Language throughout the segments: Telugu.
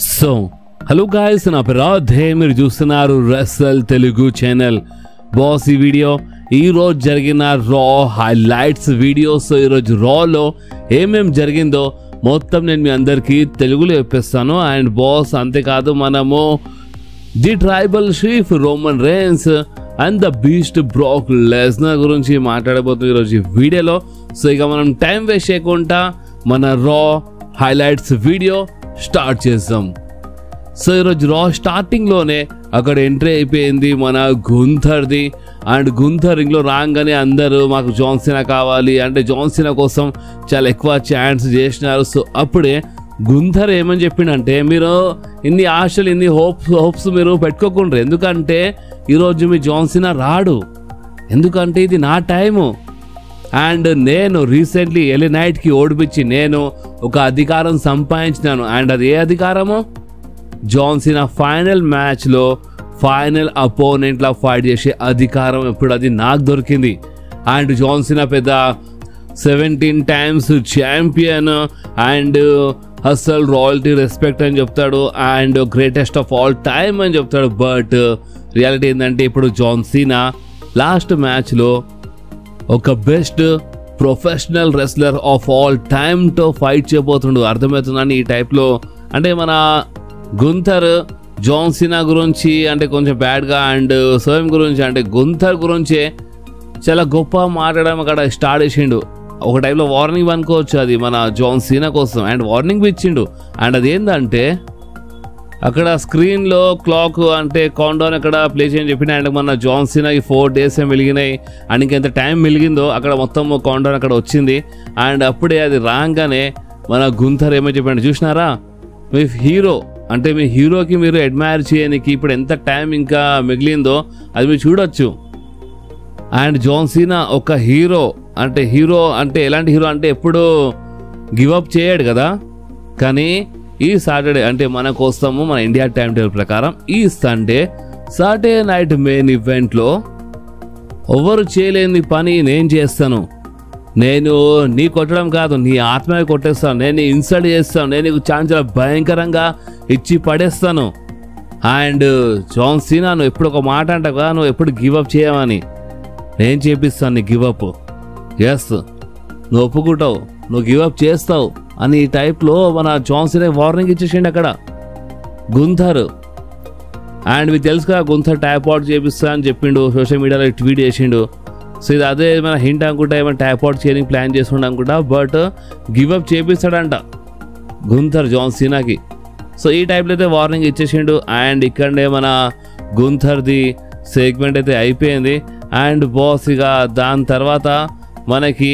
సో హలో గాయ్స్, నా పేరు రాధే, మీరు చూస్తున్నారు రెస్సల్ తెలుగు ఛానల్. బాస్, ఈ వీడియో ఈరోజు జరిగిన రా హైలైట్స్ వీడియో. సో ఈరోజు రాలో ఏమేం జరిగిందో మొత్తం నేను మీ అందరికీ తెలుగులో చెప్పేస్తాను. అండ్ బాస్, అంతేకాదు మనము the tribal chief Roman Reigns and the beast Brock Lesnar గురించి మాట్లాడబోతుంది ఈరోజు ఈ వీడియోలో. సో ఇక మనం టైం వేస్ట్ చేయకుండా మన రా హైలైట్స్ వీడియో స్టార్ట్ చేద్దాం. సో ఈరోజు రా స్టార్టింగ్లోనే అక్కడ ఎంట్రీ అయిపోయింది మన గుంథర్ది. అండ్ గుంథర్ రింగ్లో రాగానే అందరూ మాకు జాన్ సీనా కావాలి అంటే జాన్ సీనా కోసం చాలా ఎక్కువ ఛాన్స్ చేసినారు. సో అప్పుడే గుంథర్ ఏమని చెప్పిండంటే, మీరు ఇన్ని ఆశలు ఇన్ని హోప్స్ మీరు పెట్టుకోకుండా, ఎందుకంటే ఈరోజు మీ జాన్ సీనా రాడు, ఎందుకంటే ఇది నా టైము. అండ్ నేను రీసెంట్లీ ఎలి నైట్కి ఓడిపించి నేను ఒక అధికారం సంపాదించినాను. అండ్ అది ఏ అధికారము? జాన్ సీనా ఫైనల్ మ్యాచ్లో ఫైనల్ అపోనెంట్లా ఫైట్ చేసే అధికారం ఇప్పుడు అది నాకు దొరికింది. అండ్ జాన్ సీనా పెద్ద 17 times champion and hustle royalty respect అని చెప్తాడు and greatest of all time అని చెప్తాడు. బట్ రియాలిటీ ఏంటంటే ఇప్పుడు జాన్ సీనా లాస్ట్ మ్యాచ్లో ఒక best professional wrestler of all టైమ్తో ఫైట్ చేయబోతుండు. అర్థమవుతుందని ఈ టైప్లో అంటే మన గుంథర్ జాన్ సీనా గురించి అంటే కొంచెం బ్యాడ్గా అండ్ సోయం గురించి అంటే గుంథర్ గురించే చాలా గొప్ప మాట్లాడడం అక్కడ స్టార్ట్ చేసిండు. ఒక టైంలో వార్నింగ్ అనుకోవచ్చు అది మన జాన్ సీనా కోసం. అండ్ వార్నింగ్ ఇచ్చిండు. అండ్ అదేంటంటే అక్కడ స్క్రీన్లో క్లాక్ అంటే కౌంట్డౌన్ అక్కడ ప్లే చేయని చెప్పిన. అండ్ మన జాన్ సీనాకి 4 days వెలిగినాయి. అండ్ ఇంకెంత టైం వెలిగిందో అక్కడ మొత్తం కౌంట్డౌన్ అక్కడ వచ్చింది. అండ్ అప్పుడే అది రాగానే మన గుంథర్ ఏమో చెప్పండి, చూసినారా మీ హీరో అంటే మీ హీరోకి మీరు అడ్మైర్ చేయడానికి ఇప్పుడు ఎంత టైం ఇంకా మిగిలిందో అది మీరు చూడొచ్చు. అండ్ జాన్ సీనా ఒక హీరో అంటే ఎలాంటి హీరో అంటే ఎప్పుడు గివప్ చేయడు కదా. కానీ ఈ సాటర్డే అంటే మన కోసము మన ఇండియా టైం టేబుల్ ప్రకారం ఈ సాటర్డే నైట్ మెయిన్ ఈవెంట్లో ఎవరు చేయలేని పని నేను చేస్తాను. నేను నీ కొట్టడం కాదు, నీ ఆత్మని కొట్టేస్తాను, నేను ఇన్సల్ట్ చేస్తాను, నేను నీకు చాలా భయంకరంగా ఇచ్చి పడేస్తాను. అండ్ జాన్ సీనా, నువ్వు ఎప్పుడు ఒక మాట అంటావు కదా, నువ్వు ఎప్పుడు గివప్ చేయమని, నేను చేపిస్తాను నీ గివప్. ఎస్, నువ్వు ఒప్పుకుంటావు, నువ్వు గివప్ చేస్తావు అని ఈ టైప్లో మన జాన్ సీనా వార్నింగ్ ఇచ్చేసిండు అక్కడ గుంథర్. అండ్ మీకు తెలుసు కదా, గుంథర్ ట్యాప్ అవుట్ చేపిస్తా అని చెప్పిండు, సోషల్ మీడియాలో ట్వీట్ చేసిండు. సో ఇది అదే ఏమైనా హింట్ అనుకుంటా, ఏమైనా ట్యాప్ అవుట్ చేయడానికి ప్లాన్ చేస్తుండ అనుకుంటా. బట్ గివప్ చేపిస్తాడంట గుంథర్ జాన్ సీనాకి. సో ఈ టైప్లో అయితే వార్నింగ్ ఇచ్చేసిండు. అండ్ ఇక్కడనే మన గుంథర్ది సెగ్మెంట్ అయితే అయిపోయింది. అండ్ బాస్ ఇక దాని తర్వాత మనకి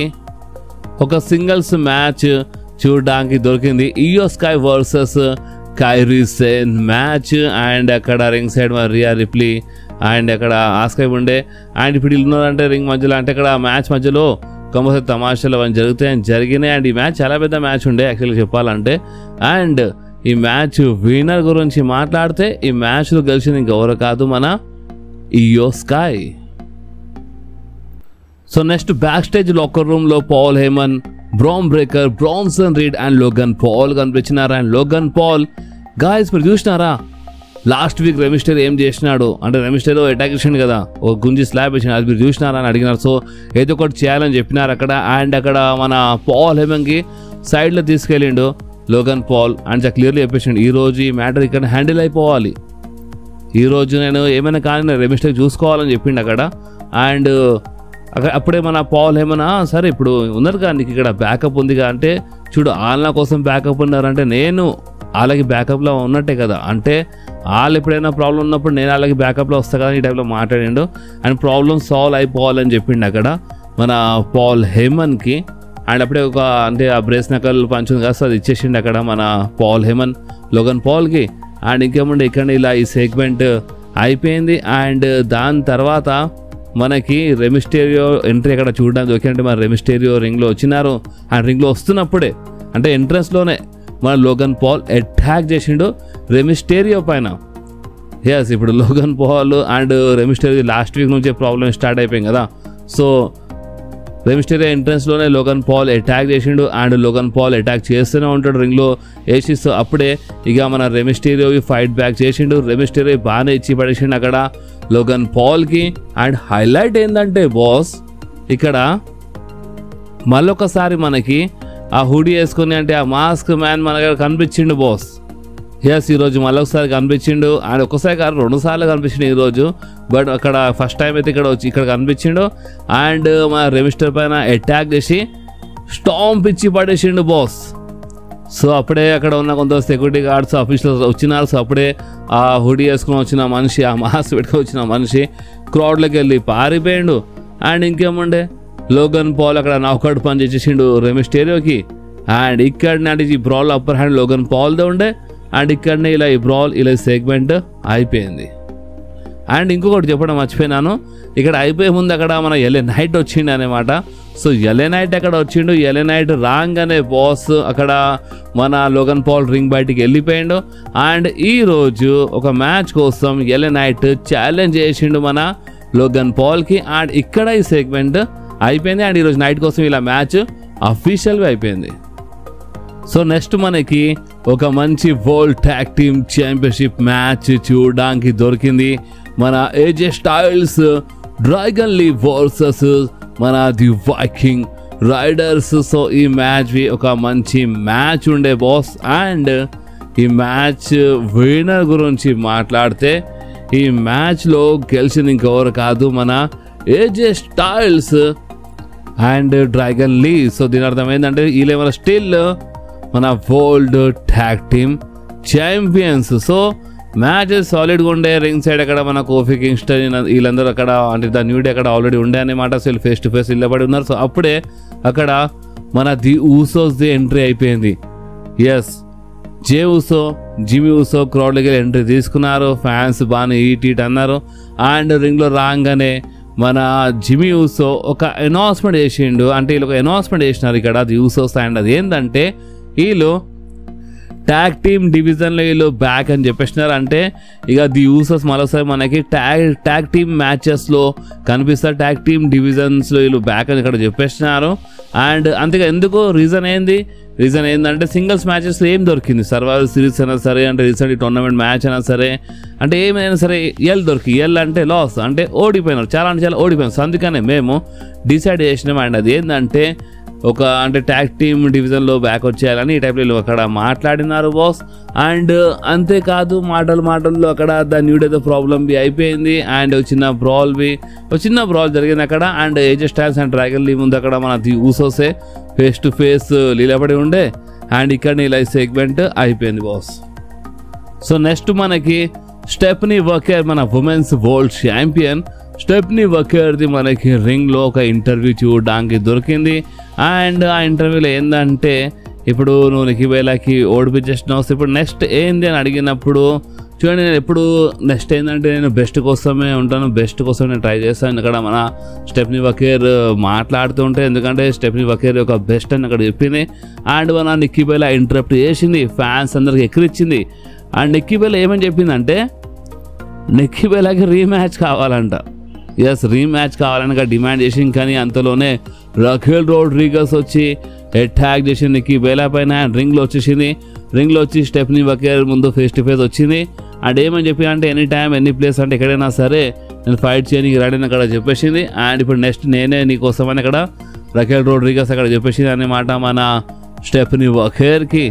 ఒక సింగిల్స్ మ్యాచ్ చూడడానికి దొరికింది. Iyo Sky versus Kairi Sane match. And అక్కడ రింగ్ సైడ్ మన రియా రిప్లీ అండ్ అక్కడ ఆస్కై ఉండే. అండ్ ఇప్పుడు ఉన్నారంటే రింగ్ మధ్యలో అంటే అక్కడ మ్యాచ్ మధ్యలో కంపల్సరీ తమాషాలు అవన్నీ జరిగినాయి. అండ్ ఈ మ్యాచ్ చాలా పెద్ద మ్యాచ్ ఉండే యాక్చువల్గా చెప్పాలంటే. అండ్ ఈ మ్యాచ్ విన్నర్ గురించి మాట్లాడితే ఈ మ్యాచ్లో గెలిచింది ఇంకెవరు కాదు, మన Iyo Sky. So next back stage locker రూమ్లో Paul Heyman, Bron Breakker, Bronson Reed and Logan Paul కనిపించినారు. అండ్ లోగన్ పాల్ గాయస్ మీరు చూసినారా, లాస్ట్ వీక్ రెమిస్టరీ ఏం చేసినాడు అంటే రెమిస్టరీ అటాక్ చేసిండు కదా, ఒక గుంజి స్లాబ్ వేసినాడు, అది మీరు చూసినారా అని అడిగినారు. సో ఏదో ఒకటి చేయాలని చెప్పినారు అక్కడ. అండ్ అక్కడ మన పాల్ హేమన్కి సైడ్లో తీసుకెళ్ళిండు లోగన్ పాల్. అండ్ క్లియర్లీ చెప్పేసిండు, ఈరోజు ఈ మ్యాటర్ ఇక్కడ హ్యాండిల్ అయిపోవాలి, ఈరోజు నేను ఏమైనా కానీ నేను రెమిస్టరీ చూసుకోవాలని చెప్పిండు అక్కడ. అండ్ అప్పుడే మన పాల్ హేమన్, సరే ఇప్పుడు ఉన్నారు కదా నీకు ఇక్కడ బ్యాకప్ ఉందిగా అంటే, చూడు వాళ్ళ కోసం బ్యాకప్ ఉన్నారంటే నేను వాళ్ళకి బ్యాకప్లో ఉన్నట్టే కదా, అంటే వాళ్ళు ఎప్పుడైనా ప్రాబ్లం ఉన్నప్పుడు నేను వాళ్ళకి బ్యాకప్లో వస్తా కదా ఈ టైప్లో మాట్లాడిండు. అండ్ ప్రాబ్లం సాల్వ్ అయిపోవాలని చెప్పిండు అక్కడ మన పాల్ హేమన్కి. అండ్ అప్పుడే ఒక అంటే ఆ బ్రేస్ నకల్ పంచుంది కదా, అది ఇచ్చేసిండు అక్కడ మన పాల్ హేమన్ లోగన్ పాల్కి. అండ్ ఇంకేముండే ఇక్కడ ఇలా ఈ సెగ్మెంట్ అయిపోయింది. అండ్ దాని తర్వాత మనకి రెమిస్టేరియో ఎంట్రీ అక్కడ చూడడానికి దొరికినట్టు మన రెమిస్టేరియో రింగ్లో వచ్చినారు. అండ్ రింగ్లో వస్తున్నప్పుడే అంటే ఎంట్రన్స్లోనే మన లోగన్ పాల్ అటాక్ చేసిండు రెమిస్టేరియో పైన. ఎస్, ఇప్పుడు Logan Paul and Rey Mysterio last week నుంచే ప్రాబ్లం స్టార్ట్ అయిపోయింది కదా. సో రెమిస్టేరియో ఎంట్రన్స్ లోనే లోగన్ పాల్ అటాక్ చేసిండు అండ్ లోగన్ పాల్ అటాక్ చేస్తూనే ఉంటాడు రింగ్ లో వేసిస్తూ. అప్పుడే ఇక మన రెమిస్టేరియో ఫైట్ బ్యాక్ చేసిండు. రెమిస్టేరియో బాగానే ఇచ్చి పడేసిండు అక్కడ లోగన్ పాల్ కి. అండ్ హైలైట్ ఏంటంటే బాస్ ఇక్కడ మళ్ళొకసారి మనకి ఆ హుడీ వేసుకొని అంటే ఆ మాస్క్ మ్యాన్ మన దగ్గర కనిపించిండు బాస్. ఎస్ ఈరోజు మళ్ళొకసారి కనిపించిండు అండ్ ఒక్కసారి కాదు 2 సార్లు కనిపించిండు ఈరోజు. బట్ అక్కడ ఫస్ట్ టైం అయితే ఇక్కడ కనిపించిండు అండ్ మన రెమిస్టర్ పైన అటాక్ చేసి స్టాంప్ ఇచ్చి పడేసిండు బాస్. సో అప్పుడే అక్కడ ఉన్న కొంత సెక్యూరిటీ గార్డ్స్ ఆఫీసర్స్ వచ్చినారు. సో అప్పుడే ఆ హుడీ వేసుకుని వచ్చిన మనిషి ఆ మాస్క్ పెట్టుకుని వచ్చిన మనిషి క్రౌడ్లోకి వెళ్ళి పారిపోయిండు. అండ్ ఇంకేముండే లోగన్ పాల్ అక్కడ నాకౌట్ పని చేసేసిండు రెమిస్టేరియోకి. అండ్ ఇక్కడ ఈ బ్రాల్ అప్పర్ హ్యాండ్ లోగన్ పాల్దే ఉండే అండ్ ఇక్కడనే ఇలా ఈ బ్రాల్ ఇలా సెగ్మెంట్ అయిపోయింది. అండ్ ఇంకొకటి చెప్పడం మర్చిపోయినాను, ఇక్కడ అయిపోయే ముందు అక్కడ మన ఎల్ఏ నైట్ వచ్చిండు అనమాట. సో ఎల్ఏ నైట్ అక్కడ వచ్చిండు. ఎల్ఏ నైట్ రాగానే బాస్ అక్కడ మన లోగన్ పాల్ రింగ్ బయటికి వెళ్ళిపోయిండు. అండ్ ఈరోజు ఒక మ్యాచ్ కోసం ఎల్ఏ నైట్ ఛాలెంజ్ చేసిండు మన లోగన్ పాల్కి. అండ్ ఇక్కడ ఈ సెగ్మెంట్ అయిపోయింది అండ్ ఈరోజు నైట్ కోసం ఇలా మ్యాచ్ అఫీషియల్గా అయిపోయింది. సో నెక్స్ట్ మనకి ఒక మంచి world tag team championship match చూడడానికి దొరికింది. మన AJ Styles Dragon Lee versus మన ది వైకింగ్ రైడర్స్. సో ఈ మ్యాచ్ ఒక మంచి మ్యాచ్ ఉండే బాస్. అండ్ ఈ మ్యాచ్ విన్నర్ గురించి మాట్లాడితే ఈ మ్యాచ్లో గెలిచింది ఇంకెవరు కాదు మన AJ Styles and Dragon Lee. So దీని అర్థం ఏంటంటే ఈ లెవెల్ స్టిల్ మన world tag team champions. So match సాలిడ్గా ఉండే. రింగ్ సైడ్ అక్కడ మన కోఫీ కింగ్స్టన్ వీళ్ళందరూ అక్కడ అంటే ద న్యూ డే అక్కడ ఆల్రెడీ ఉండే అనమాట. సో ఫేస్ టు ఫేస్ నిలబడి ఉన్నారు. సో అప్పుడే అక్కడ మన ది ఊసోస్ ఎంట్రీ అయిపోయింది. ఎస్ జే ఊసో జిమీ ఊసో క్రౌడ్లోకి ఎంట్రీ తీసుకున్నారు. ఫ్యాన్స్ బాగానే ఈట్ అన్నారు. అండ్ రింగ్లో రాగానే మన జిమీ ఊసో ఒక అనౌన్స్మెంట్ చేసిండు. అంటే వీళ్ళు ఒక అనౌన్స్మెంట్ చేసినారు ఇక్కడ ది ఊసోస్. అండ్ అది ఏంటంటే వీళ్ళు ట్యాగ్ టీమ్ డివిజన్లో వీళ్ళు బ్యాక్ అని చెప్పేసినారు. అంటే ఇక ది యూసర్స్ మరోసారి మనకి ట్యాగ్ టీమ్ మ్యాచెస్లో కనిపిస్తారు. ట్యాగ్ టీమ్ డివిజన్స్లో వీళ్ళు బ్యాక్ అని ఇక్కడ చెప్పేసినారు. అండ్ అంతేగా ఎందుకు రీజన్ ఏంటంటే సింగిల్స్ మ్యాచెస్లో ఏం దొరికింది, సర్వైవల్ సిరీస్ అయినా సరే అంటే రీసెంట్ టోర్నమెంట్ మ్యాచ్ అయినా సరే అంటే ఏమైనా సరే ఎల్ అంటే లాస్ అంటే ఓడిపోయినారు, చాలా అంటే చాలా ఓడిపోయినారు. సో అందుకనే మేము డిసైడ్ చేసినాం. అండ్ అది ఏంటంటే ఒక అంటే ట్యాగ్ టీమ్ డివిజన్లో బ్యాక్ వచ్చేయాలని ఈ టైప్లో అక్కడ మాట్లాడినారు బాస్. అండ్ అంతేకాదు మాటల్లో అక్కడ ద న్యూ డే ప్రాబ్లం బి అయిపోయింది. అండ్ చిన్న బ్రాల్ జరిగింది అక్కడ. And AJ Styles and Dragon Lee ముందు అక్కడ మన ది ఊసోసే ఫేస్ టు ఫేస్ లీలబడి ఉండే. అండ్ ఇక్కడ ఇలా సెగ్మెంట్ అయిపోయింది బాస్. సో నెక్స్ట్ మనకి స్టెఫనీ వర్కర్ మన ఉమెన్స్ వరల్డ్ ఛాంపియన్ స్టెఫనీ వర్కర్ది మనకి రింగ్లో ఒక ఇంటర్వ్యూ చూడడానికి దొరికింది. అండ్ ఆ ఇంటర్వ్యూలో ఏంటంటే ఇప్పుడు నువ్వు నిక్కీ బెల్లాకి ఓడిపించేసినావు, ఇప్పుడు నెక్స్ట్ ఏంది అని అడిగినప్పుడు చూడండి నేను ఎప్పుడు నెక్స్ట్ ఏంటంటే నేను బెస్ట్ కోసమే ఉంటాను, బెస్ట్ కోసం నేను ట్రై చేస్తాను. ఇక్కడ మన స్టెఫనీ వర్కర్ మాట్లాడుతుంటే ఎందుకంటే స్టెఫనీ వర్కర్ ఒక బెస్ట్ అని అక్కడ చెప్పింది. అండ్ మన నిక్కీ బెల్లా ఇంటరప్ట్ చేసింది, ఫ్యాన్స్ అందరికి ఎక్కిరిచ్చింది. అండ్ నిక్కీ బెల్లా ఏమని చెప్పిందంటే నిక్కీ బెల్లాకి రీమ్యాచ్ కావాలంట. ఎస్ రీమ్యాచ్ కావాలని డిమాండ్ చేసింది. కానీ అంతలోనే రఖేల్ రోడ్రిగస్ వచ్చి అటాక్ చేసింది నిక్కీ బెల్లా పైన. రింగ్లో వచ్చి స్టెఫనీ వర్కర్ ముందు ఫేస్ టు ఫేస్ వచ్చింది. అండ్ ఏమని చెప్పి అంటే ఎనీ టైం ఎనీ ప్లేస్ అంటే ఎక్కడైనా సరే నేను ఫైట్ చేయడానికి రెడీ అని అక్కడ చెప్పేసింది. అండ్ ఇప్పుడు నెక్స్ట్ నేనే నీకోసం అని అక్కడ రఖేల్ రోడ్రిగస్ అక్కడ చెప్పేసింది అన్నమాట మన స్టెఫనీ వర్కర్కి.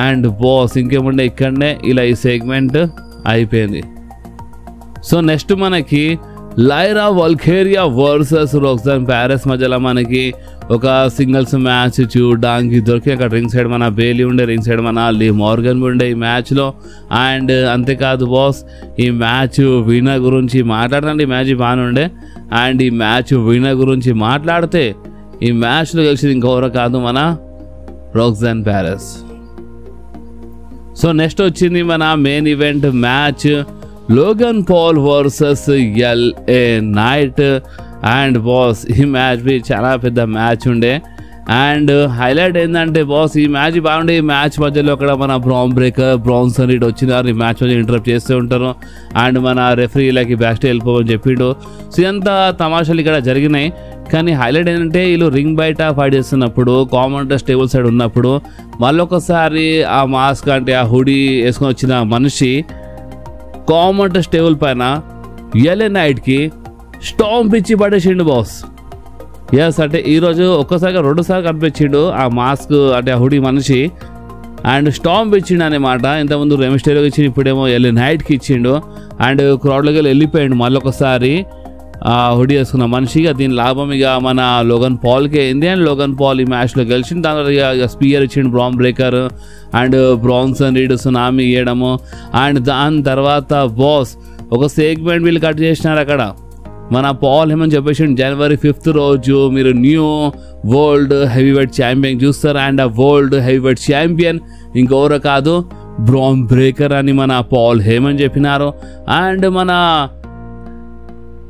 అండ్ బాస్ ఇంకేముండే ఇక్కడనే ఇలా ఈ సెగ్మెంట్ అయిపోయింది. సో నెక్స్ట్ మనకి లైరా వల్ఖేరియా వర్సెస్ రోక్సాన్ ప్యారెస్ మధ్యలో మనకి ఒక సింగిల్స్ మ్యాచ్ చూడడానికి దొరికి. అక్కడ రింగ్ సైడ్ మన బేలీ ఉండే, రింగ్ సైడ్ మన లీ మార్గన్ ఉండే ఈ మ్యాచ్లో. అండ్ అంతేకాదు బాస్ ఈ మ్యాచ్ విన్నర్ గురించి మాట్లాడుతుంటే ఈ మ్యాచ్ బాగానే ఉండే. అండ్ ఈ మ్యాచ్ విన్నర్ గురించి మాట్లాడితే ఈ మ్యాచ్లో గెలిచింది ఇంకెవరో కాదు మన రోక్సాన్ ప్యారెస్. సో నెక్స్ట్ వచ్చింది మన main event match Logan Paul versus L A Knight. And boss ఈ మ్యాచ్ బి చాలా పెద్ద మ్యాచ్ ఉండే. అండ్ హైలైట్ ఏంటంటే బాస్ ఈ మ్యాచ్ బాగుండే. ఈ మ్యాచ్ మధ్యలో అక్కడ మన బ్రాన్సన్ రీడ్ వచ్చినారు, ఈ మ్యాచ్ మధ్య ఇంటరప్ట్ చేస్తూ ఉంటారు. అండ్ మన రెఫరీలకి బ్యాక్ స్టేజ్ వెళ్ళిపోవని చెప్పిండు. సో ఇదంతా తమాషాలు ఇక్కడ జరిగినాయి. కానీ హైలైట్ ఏంటంటే వీళ్ళు రింగ్ బయట ఫైట్ చేస్తున్నప్పుడు కామెంటర్స్ టేబుల్ సైడ్ ఉన్నప్పుడు మళ్ళొకసారి ఆ మాస్క్ అంటే ఆ హుడీ వేసుకొని వచ్చిన మనిషి కామెంటర్స్ టేబుల్ పైన ఎల్ఏ నైట్కి స్టాంప్ ఇచ్చి పడేసిండు బాస్. ఎస్ అంటే ఈరోజు ఒక్కసారిగా 2 సార్లు కనిపించిండు ఆ మాస్క్ అంటే ఆ హుడీ మనిషి అండ్ స్టాంప్ ఇచ్చిండు అనమాట. ఇంతకుముందు రెమిస్టేలోకి ఇచ్చిండు, ఇప్పుడేమో ఎల్ఏ నైట్కి ఇచ్చిండు అండ్ క్రౌడ్లోకి వెళ్ళిపోయాడు మళ్ళొకసారి ఆ హుడీ వేసుకున్న మనిషిగా. దీని లాభం ఇక మన లోగన్ పాల్కి అయింది అండ్ లోగన్ పాల్ ఈ మ్యాచ్లో గెలిచింది. దాని తర్వాత ఇక స్పియర్ ఇచ్చిండు bran breaker and Branson read tsunami ఇవ్వడము అండ్ దాని తర్వాత బాస్ ఒక సెగ్మెంట్ వీళ్ళు కట్ చేసినారు అక్కడ. మన పాల్ హేమన్ చెప్పేసి జనవరి 5th రోజు మీరు న్యూ వరల్డ్ హెవీవెయిట్ ఛాంపియన్ చూస్తారు అండ్ ఆ వరల్డ్ హెవీవెయిట్ ఛాంపియన్ ఇంకెవరో కాదు బ్రాన్ బ్రేకర్ అని మన పాల్ హేమన్ చెప్పినారు. అండ్ మన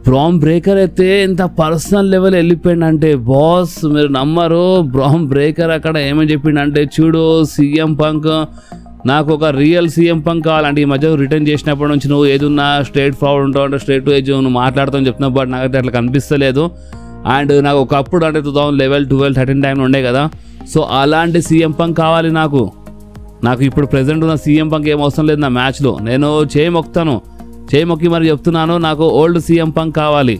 బ్రాన్ బ్రేకర్ అయితే ఎంత పర్సనల్ లెవెల్ వెళ్ళిపోయిందంటే బాస్ మీరు నమ్మరు. బ్రాన్ బ్రేకర్ అక్కడ ఏమని చెప్పిండంటే చూడు సీఎం పంక్ నాకు ఒక రియల్ సీఎం పంక్ కావాలంటే ఈ మధ్య రిటర్న్ చేసినప్పటి నుంచి నువ్వు ఏదున్నా స్ట్రైట్ ఫార్వర్డ్ ఉంటావు అంటే స్ట్రైట్ టు ఏజ్ నువ్వు మాట్లాడుతావు చెప్తున్నావు, బట్ నాకైతే అట్లా కనిపిస్తలేదు. అండ్ నాకు ఒకప్పుడు అంటే 2011, 12, 13 టైంలో ఉండే కదా, సో అలాంటి సీఎం పంక్ కావాలి నాకు ఇప్పుడు ప్రజెంట్ ఉన్న సీఎం పంక్ ఏం అవసరం లేదు నా మ్యాచ్లో. నేను చేయి మొక్కి మరి చెప్తున్నాను, నాకు ఓల్డ్ సీఎం పంక్ కావాలి.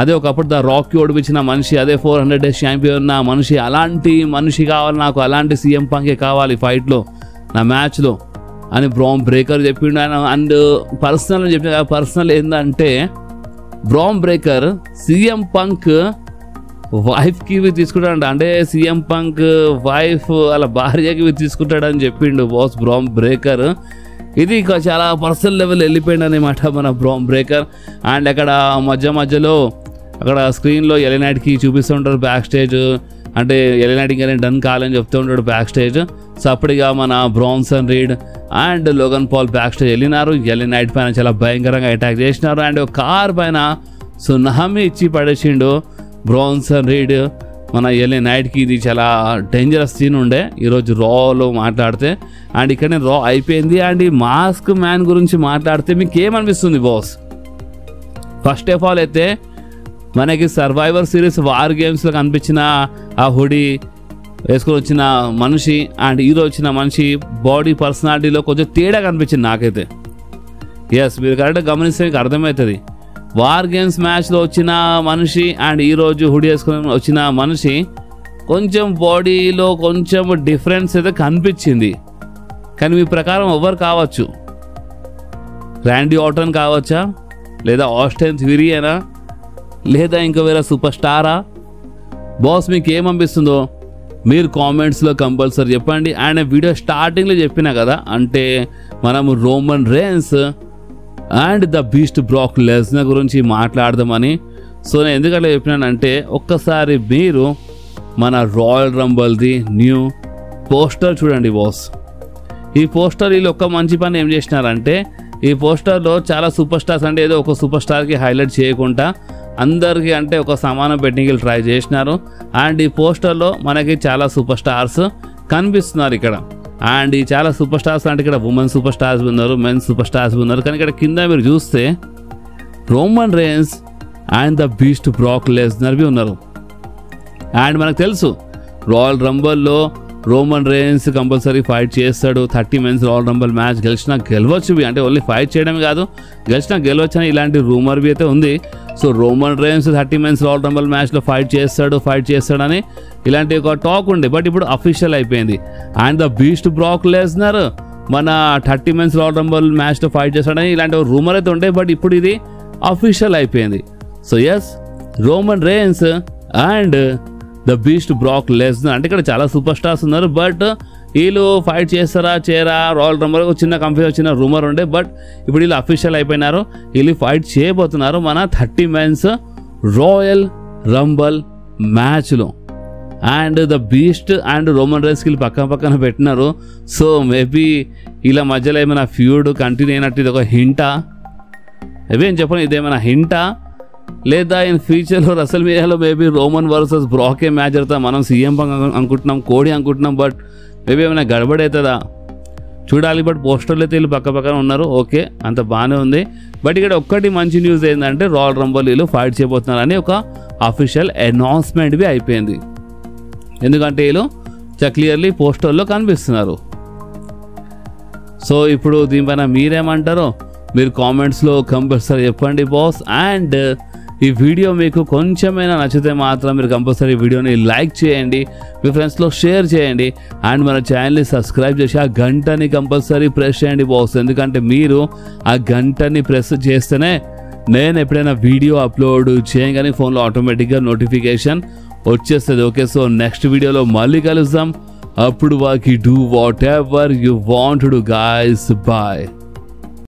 అదే ఒకప్పుడు ద రాక్కి ఓడిపించిన మనిషి, అదే 400 days ఛాంపియన్ ఉన్న మనిషి, అలాంటి మనిషి కావాలి నాకు, అలాంటి సీఎం పంకే కావాలి ఫైట్లో నా మ్యాచ్లో అని బ్రాన్ బ్రేకర్ చెప్పిండు ఆయన. అండ్ పర్సనల్ చెప్పిన పర్సనల్ ఏంటంటే బ్రాన్ బ్రేకర్ సీఎం పంక్ వైఫ్కి ఇవి తీసుకుంటాడంట, అంటే సీఎం పంక్ వైఫ్ అలా భార్యకి ఇవి తీసుకుంటాడని చెప్పిండు బాస్ బ్రాన్ బ్రేకర్. ఇది ఇక చాలా పర్సనల్ లెవెల్ వెళ్ళిపోయింది అనమాట మన బ్రాన్ బ్రేకర్. అండ్ అక్కడ మధ్యలో అక్కడ స్క్రీన్లో ఎల్ఏ నైట్కి చూపిస్తూ ఉంటారు బ్యాక్ స్టేజ్, అంటే ఎల్ఏ నైట్ ఇంకా డన్ కాలని చెప్తూ ఉంటాడు బ్యాక్ స్టేజ్. సో అప్పటిగా మన Bronson Reed and Logan Paul back stage వెళ్ళినారు. ఎల్ఏ నైట్ పైన చాలా భయంకరంగా అటాక్ చేసినారు అండ్ ఒక కార్ పైన సునామీ ఇచ్చి పడేసిండు బ్రాన్సన్ రీడ్ మన ఎల్ఏ నైట్కి. ఇది చాలా డేంజరస్ సీన్ ఉండే ఈరోజు రాలో మాట్లాడితే. అండ్ ఇక్కడనే రా అయిపోయింది. అండ్ ఈ మాస్క్ మ్యాన్ గురించి మాట్లాడితే మీకు ఏమనిపిస్తుంది బాస్? ఫస్ట్ ఆఫ్ ఆల్ అయితే మనకి సర్వైవర్ సిరీస్ వార్ గేమ్స్లో కనిపించిన ఆ హుడీ వేసుకొని వచ్చిన మనిషి అండ్ హీరో వచ్చిన మనిషి బాడీ పర్సనాలిటీలో కొంచెం తేడా కనిపించింది నాకైతే. ఎస్ మీరు కరెక్ట్గా గమనిస్తే మీకు అర్థమవుతుంది. వార్ గేమ్స్ మ్యాచ్లో వచ్చిన మనిషి అండ్ ఈరోజు హుడీ వేసుకొని వచ్చిన మనిషి కొంచెం బాడీలో కొంచెం డిఫరెన్స్ అయితే కనిపించింది. కానీ మీ ప్రకారం ఎవరు కావచ్చు? ర్యాండీ ఆర్టన్ కావచ్చా, లేదా ఆస్టిన్ థియరీయేనా, లేదా ఇంకా వేరే సూపర్ స్టారా? బాస్ మీకు ఏమనిపిస్తుందో మీరు కామెంట్స్లో కంపల్సరీ చెప్పండి. అండ్ వీడియో స్టార్టింగ్లో చెప్పినా కదా, అంటే మనము Roman Reigns and the beast Brock Lesnar గురించి మాట్లాడదామని. సో నేను ఎందుకంటే చెప్పినానంటే ఒక్కసారి మీరు మన రాయల్ రంబల్ది న్యూ పోస్టర్ చూడండి బాస్. ఈ పోస్టర్ వీళ్ళు ఒక్క మంచి పని ఏం చేసినారంటే ఈ పోస్టర్లో చాలా సూపర్ స్టార్స్, అంటే ఏదో ఒక సూపర్ స్టార్కి హైలైట్ చేయకుండా అందరికీ అంటే ఒక సమానం పెట్టింగ్ ట్రై చేసినారు. అండ్ ఈ పోస్టర్లో మనకి చాలా సూపర్ స్టార్స్ కనిపిస్తున్నారు ఇక్కడ. అండ్ ఈ చాలా సూపర్ స్టార్స్ అంటే ఇక్కడ ఉమెన్ సూపర్ స్టార్స్ ఉన్నారు, మెన్ సూపర్ స్టార్స్ ఉన్నారు. కానీ ఇక్కడ కింద మీరు చూస్తే Roman Reigns and the beast Brock Lesnar ఉన్నారు. అండ్ మనకు తెలుసు రాయల్ రంబల్లో రోమన్ రేన్స్ కంపల్సరీ ఫైట్ చేస్తాడు. 30 మెన్స్ రాయల్ రంబల్ మ్యాచ్ గెలిచినా గెలవచ్చు, అంటే ఓన్లీ ఫైట్ చేయడమే కాదు గెలిచినా గెలవచ్చు అని ఇలాంటి రూమర్ బి అయితే ఉంది. So Roman Reigns 30 men's Royal Rumble మ్యాచ్లో ఫైట్ చేస్తాడని ఇలాంటి ఒక టాక్ ఉండే, బట్ ఇప్పుడు అఫీషియల్ అయిపోయింది. And the beast Brock Lesnar మన 30 మెన్స్ రాయల్ రంబల్ మ్యాచ్లో ఫైట్ చేస్తాడని ఇలాంటి ఒక రూమర్ అయితే ఉండే, బట్ ఇప్పుడు ఇది అఫీషియల్ అయిపోయింది. So yes Roman Reigns and the beast Brock Lesnar, అంటే ఇక్కడ చాలా సూపర్ స్టార్స్ ఉన్నారు, బట్ వీళ్ళు ఫైట్ చేస్తారా చేయరా రాయల్ రంబల్ చిన్న కంపెనీ వచ్చిన రూమర్ ఉండే, బట్ ఇప్పుడు వీళ్ళు అఫీషియల్ అయిపోయినారు. వీళ్ళు ఫైట్ చేయబోతున్నారు మన 30 మెన్స్ రాయల్ రంబల్ మ్యాచ్లో. And the beast and Roman Reigns వీళ్ళు పక్కన పెట్టినారు. సో మేబీ వీళ్ళ మధ్యలో ఏమైనా ఫ్యూడ్ కంటిన్యూ అయినట్టు ఇది ఒక హింటా, ఏం చెప్పండి, ఇదేమైనా హింటా లేదా ఇన్ ఫ్యూచర్లో రసల్ మీడియాలో మేబీ రోమన్ వర్సెస్ బ్రాకే మ్యాచ్ జరుగుతా. మనం సీఎం అనుకుంటున్నాం, కోడి అనుకుంటున్నాం, బట్ మేబీ ఏమైనా గడబడి అవుతుందా చూడాలి. బట్ పోస్టర్లు అయితే వీళ్ళు పక్కన ఉన్నారు, ఓకే అంత బాగానే ఉంది. బట్ ఇక్కడ ఒక్కటి మంచి న్యూస్ ఏంటంటే రాయల్ రంబల్ వీళ్ళు ఫైట్ చేయబోతున్నారని ఒక అఫీషియల్ అనౌన్స్మెంట్ బి అయిపోయింది. ఎందుకంటే వీళ్ళు క్లియర్లీ పోస్టర్లో కనిపిస్తున్నారు. సో ఇప్పుడు దీనిపైన మీరేమంటారో మీరు కామెంట్స్లో కంపల్సరీ చెప్పండి బాస్. అండ్ ఈ వీడియో మీకు కొంచెమైనా నచ్చితే మాత్రం మీరు కంపల్సరీ వీడియోని లైక్ చేయండి, మీ ఫ్రెండ్స్లో షేర్ చేయండి, అండ్ మన ఛానల్ని సబ్స్క్రైబ్ చేసి ఆ గంటని కంపల్సరీ ప్రెస్ చేయండి బాస్. ఎందుకంటే మీరు ఆ గంటని ప్రెస్ చేస్తేనే నేను ఎప్పుడైనా వీడియో అప్లోడ్ చేయగానే ఫోన్లో ఆటోమేటిక్గా నోటిఫికేషన్ వచ్చేస్తుంది. ఓకే, సో నెక్స్ట్ వీడియోలో మళ్ళీ కలుద్దాం. అప్పుడు వాకి do whatever you want to do guys. Bye.